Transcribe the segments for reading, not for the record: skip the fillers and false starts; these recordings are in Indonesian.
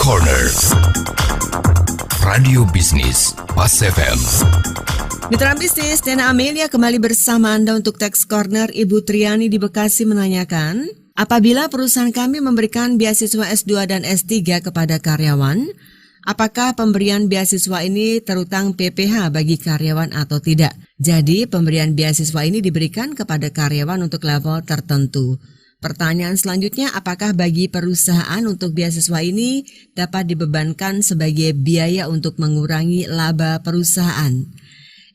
Corner Radio Bisnis Pas FM. Mitra bisnis, Nena Amelia kembali bersama Anda untuk Tax Corner. Ibu Triani di Bekasi menanyakan, apabila perusahaan kami memberikan beasiswa S2 dan S3 kepada karyawan, apakah pemberian beasiswa ini terutang PPh bagi karyawan atau tidak? Jadi pemberian beasiswa ini diberikan kepada karyawan untuk level tertentu. Pertanyaan selanjutnya, apakah bagi perusahaan untuk beasiswa ini dapat dibebankan sebagai biaya untuk mengurangi laba perusahaan?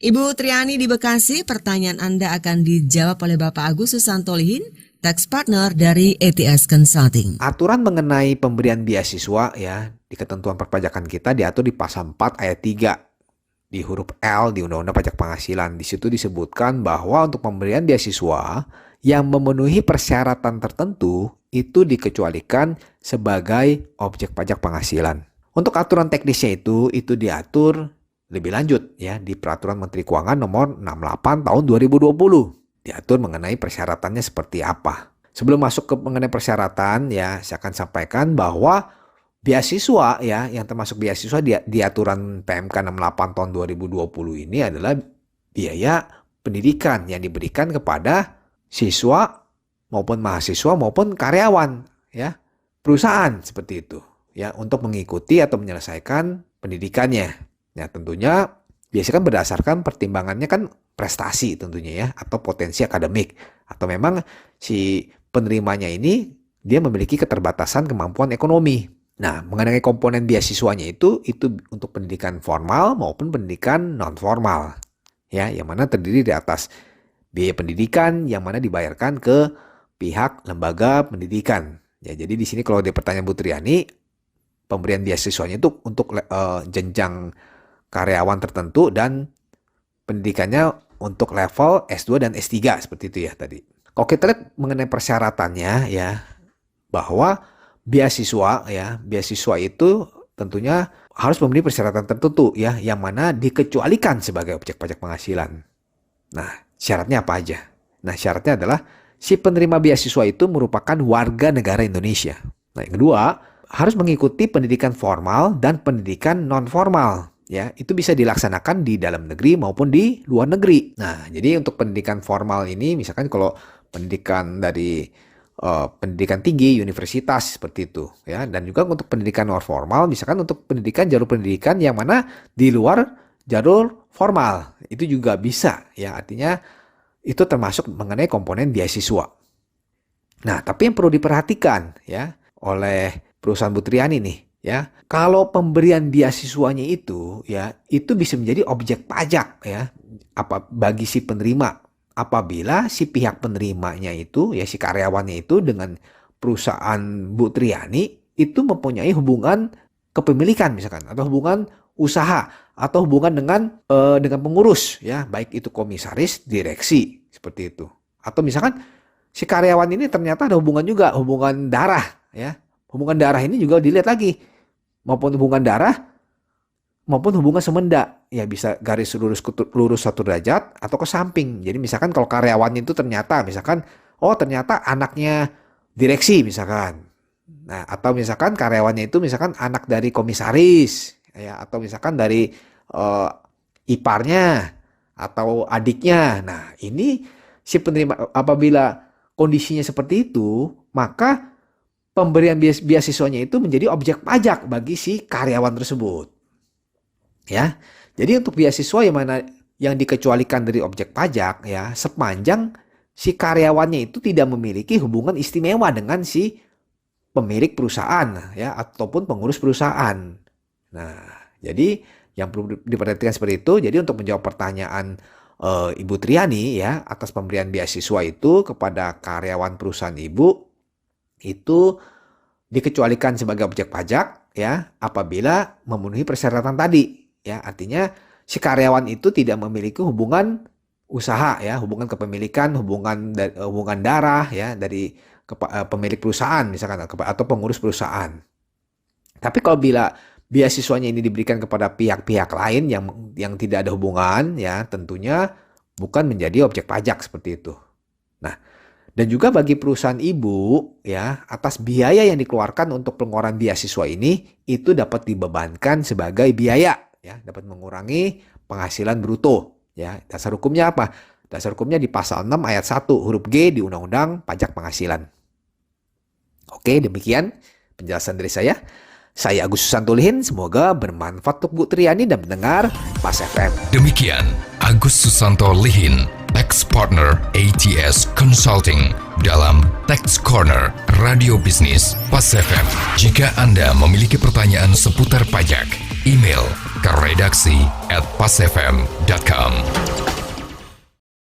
Ibu Triani di Bekasi, pertanyaan Anda akan dijawab oleh Bapak Agus Susanto-Lihin, Tax Partner dari ETS Consulting. Aturan mengenai pemberian beasiswa ya di ketentuan perpajakan kita diatur di pasal 4 ayat 3 di huruf L di Undang-Undang Pajak Penghasilan. Di situ disebutkan bahwa untuk pemberian beasiswa yang memenuhi persyaratan tertentu itu dikecualikan sebagai objek pajak penghasilan. Untuk aturan teknisnya itu diatur lebih lanjut ya di Peraturan Menteri Keuangan nomor 68 tahun 2020. Diatur mengenai persyaratannya seperti apa. Sebelum masuk ke mengenai persyaratan ya, saya akan sampaikan bahwa beasiswa ya yang termasuk beasiswa di aturan PMK 68 tahun 2020 ini adalah biaya pendidikan yang diberikan kepada siswa maupun mahasiswa maupun karyawan ya perusahaan seperti itu ya untuk mengikuti atau menyelesaikan pendidikannya. Ya tentunya biasanya kan berdasarkan pertimbangannya kan prestasi tentunya ya atau potensi akademik atau memang si penerimanya ini dia memiliki keterbatasan kemampuan ekonomi. Nah, mengenai komponen beasiswanya itu untuk pendidikan formal maupun pendidikan non formal ya yang mana terdiri di atas biaya pendidikan yang mana dibayarkan ke pihak lembaga pendidikan. Ya, jadi di sini kalau ada pertanyaan Bu Triani, pemberian beasiswanya itu untuk jenjang karyawan tertentu dan pendidikannya untuk level S2 dan S3 seperti itu ya tadi. Kalau kita lihat mengenai persyaratannya ya bahwa beasiswa itu tentunya harus memenuhi persyaratan tertentu ya yang mana dikecualikan sebagai objek pajak penghasilan. Nah, syaratnya apa aja? Nah, syaratnya adalah si penerima beasiswa itu merupakan warga negara Indonesia. Nah, yang kedua, harus mengikuti pendidikan formal dan pendidikan non formal. Ya, itu bisa dilaksanakan di dalam negeri maupun di luar negeri. Nah, jadi untuk pendidikan formal ini, misalkan kalau pendidikan dari pendidikan tinggi, universitas seperti itu, ya. Dan juga untuk pendidikan non formal, misalkan untuk pendidikan jalur pendidikan yang mana di luar jalur formal, itu juga bisa, ya. Artinya itu termasuk mengenai komponen beasiswa. Nah, tapi yang perlu diperhatikan, ya, oleh perusahaan Bu Triani nih. Ya, kalau pemberian beasiswanya itu bisa menjadi objek pajak ya bagi si penerima apabila si pihak penerimanya itu ya si karyawannya itu dengan perusahaan Bu Triani itu mempunyai hubungan kepemilikan misalkan atau hubungan usaha atau hubungan dengan pengurus ya baik itu komisaris, direksi seperti itu. Atau misalkan si karyawan ini ternyata ada hubungan darah ya. Hubungan darah ini juga dilihat lagi maupun hubungan darah maupun hubungan semenda ya bisa garis lurus 1 derajat atau ke samping. Jadi misalkan kalau karyawannya itu ternyata anaknya direksi misalkan. Nah, atau misalkan karyawannya itu misalkan anak dari komisaris ya atau misalkan dari iparnya atau adiknya. Nah, ini si penerima apabila kondisinya seperti itu, maka pemberian beasiswanya itu menjadi objek pajak bagi si karyawan tersebut. Ya. Jadi untuk beasiswa yang dikecualikan dari objek pajak ya sepanjang si karyawannya itu tidak memiliki hubungan istimewa dengan si pemilik perusahaan ya ataupun pengurus perusahaan. Nah, jadi yang perlu diperhatikan seperti itu. Jadi untuk menjawab pertanyaan Ibu Triani ya atas pemberian beasiswa itu kepada karyawan perusahaan Ibu itu dikecualikan sebagai objek pajak ya apabila memenuhi persyaratan tadi ya artinya si karyawan itu tidak memiliki hubungan usaha ya hubungan kepemilikan hubungan darah ya dari pemilik perusahaan misalkan atau pengurus perusahaan. Tapi kalau bila beasiswanya ini diberikan kepada pihak-pihak lain yang tidak ada hubungan ya tentunya bukan menjadi objek pajak seperti itu. Nah, Dan juga bagi perusahaan ibu, ya, atas biaya yang dikeluarkan untuk pengeluaran beasiswa ini, itu dapat dibebankan sebagai biaya, ya, dapat mengurangi penghasilan bruto. Ya, dasar hukumnya apa? Dasar hukumnya di pasal 6 ayat 1 huruf G di Undang-Undang Pajak Penghasilan. Oke, demikian penjelasan dari saya. Saya Agus Susanto Lihin, semoga bermanfaat untuk Bu Triani dan pendengar Pas FM. Demikian Agus Susanto Lihin, Tax Partner ATS Consulting dalam Tax Corner Radio Bisnis Pas FM. Jika Anda memiliki pertanyaan seputar pajak, email ke redaksi@pasfm.com.